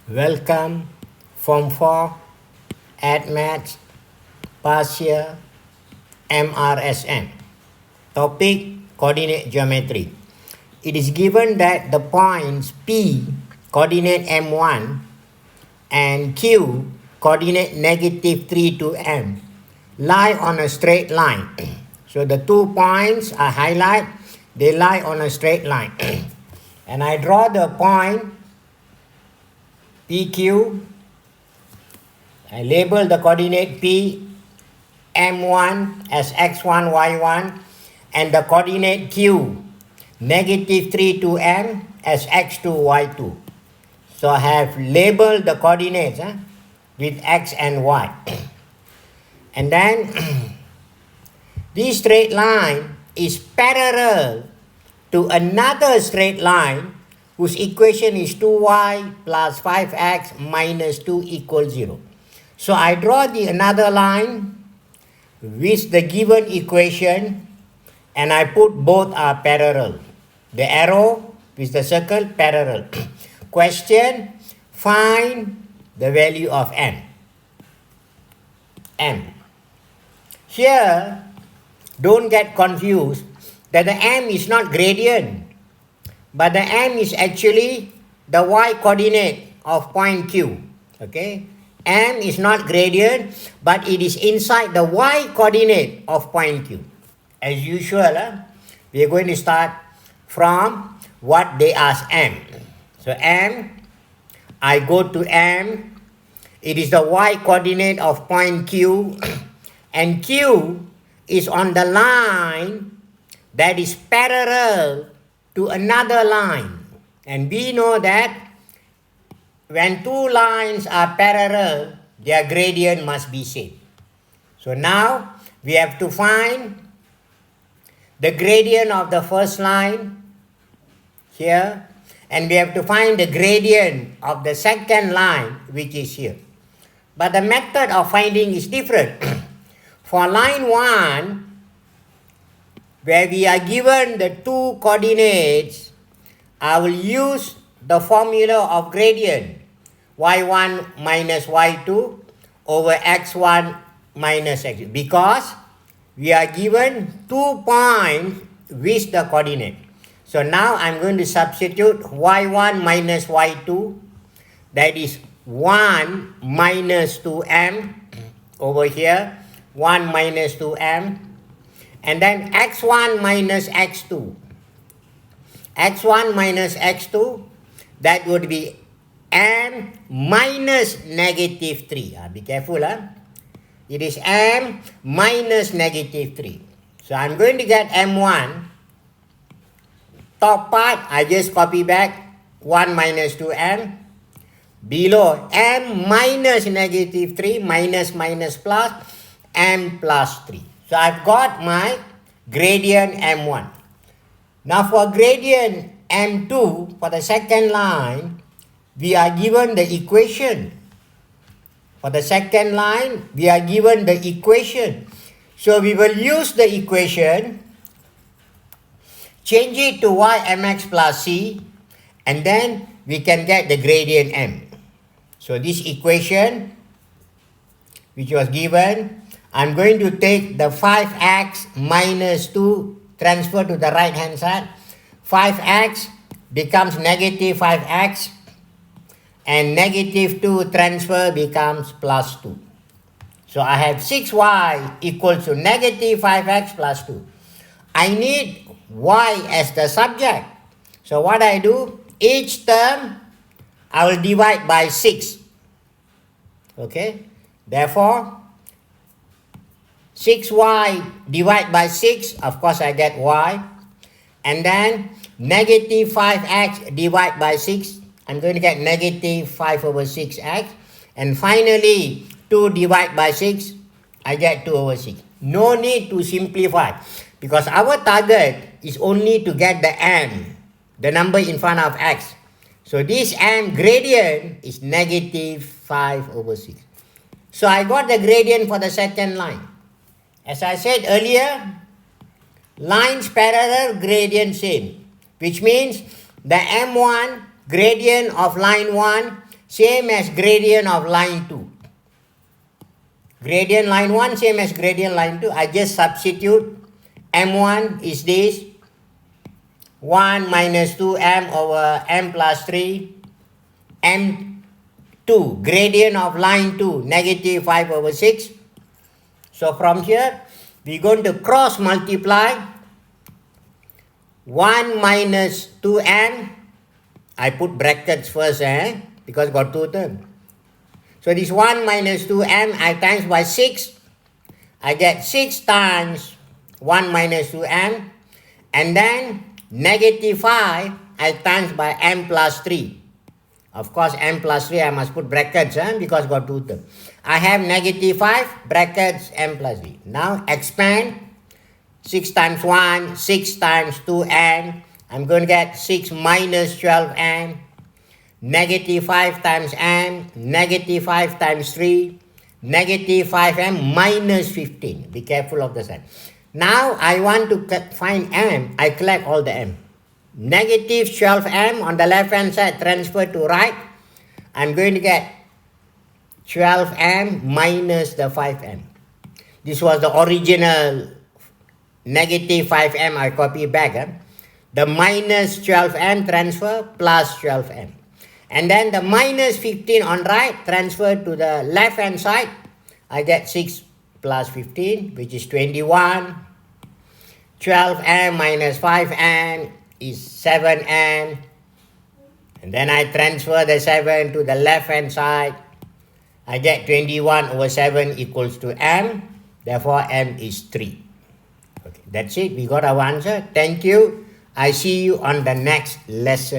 Welcome, Form 4, Maths, Partial, Mrsm. Topic, Coordinate Geometry. It is given that the points P, coordinate M1, and Q, coordinate -3 to M, lie on a straight line. So the 2 points are highlighted, they lie on a straight line. And I draw the point PQ. I label the coordinate P, M1 as x1, y1, and the coordinate Q, -3 to M, as x2, y2. So I have labeled the coordinates with x and y. And then this straight line is parallel to another straight line whose equation is 2y plus 5x minus 2 equals 0. So I draw another line with the given equation and I put both are parallel. The arrow with the circle parallel. Question, find the value of m. Here, don't get confused that the m is not gradient, but the m is actually the y coordinate of point Q. Okay, m is not gradient, but it is inside the y coordinate of point Q. As usual, we are going to start from what they ask m. So m, I go to m, it is the y coordinate of point Q, and Q is on the line that is parallel to another line. And we know that when two lines are parallel, their gradient must be same. So now we have to find the gradient of the first line here, and we have to find the gradient of the second line, which is here. But the method of finding is different. For line 1, where we are given the two coordinates, I will use the formula of gradient, y1 minus y2 over x1 minus x2, because we are given 2 points with the coordinate. So now I'm going to substitute y1 minus y2, that is 1 minus 2m over here, 1 minus 2m, and then x1 minus x2. x1 minus x2, that would be m minus -3. Be careful. It is m minus -3. So I'm going to get m1. Top part, I just copy back 1 minus 2m. Below, m minus -3 minus minus plus m plus 3. So I've got my gradient m1. Now for gradient m2, for the second line, we are given the equation. For the second line, we are given the equation. So we will use the equation, change it to y mx plus c, and then we can get the gradient m. So this equation, which was given, I'm going to take the 5x minus 2, transfer to the right hand side. 5x becomes -5x, and -2 transfer becomes plus 2. So I have 6y equals to -5x plus 2. I need y as the subject. So what I do, each term I will divide by 6. Okay, therefore 6y divided by 6, of course I get y. And then -5x divided by 6, I'm going to get -5 over 6x. And finally, 2 divided by 6, I get 2 over 6. No need to simplify, because our target is only to get the m, the number in front of x. So this m gradient is -5 over 6. So I got the gradient for the second line. As I said earlier, lines parallel, gradient same, which means the m1 gradient of line 1 same as gradient of line 2. Gradient line 1 same as gradient line 2. I just substitute m1 is this 1 minus 2m over m plus 3 m2 gradient of line 2 negative 5 over 6. So from here we're going to cross multiply 1 minus 2n. I put brackets first because got two terms. So this 1 minus 2m I times by 6. I get 6 times 1 minus 2m, and then negative 5 I times by m plus 3. Of course m plus 3 I must put brackets because got two terms. I have negative 5 brackets m plus 3. Now expand 6 times 1, 6 times 2n. I'm going to get 6 minus 12m. Negative 5 times m, negative 5 times 3, negative 5m minus 15. Be careful of the sign. Now I want to find m. I collect all the m. Negative 12m on the left hand side transfer to right. I'm going to get 12m minus the 5m. This was the original negative 5m. I copy back. The minus 12m transfer plus 12m. And then the minus 15 on right transfer to the left hand side. I get 6 plus 15, which is 21. 12m minus 5n is 7n. And then I transfer the 7 to the left hand side. I get 21 over 7 equals to m. Therefore m is 3. Okay, that's it. We got our answer. Thank you. I see you on the next lesson.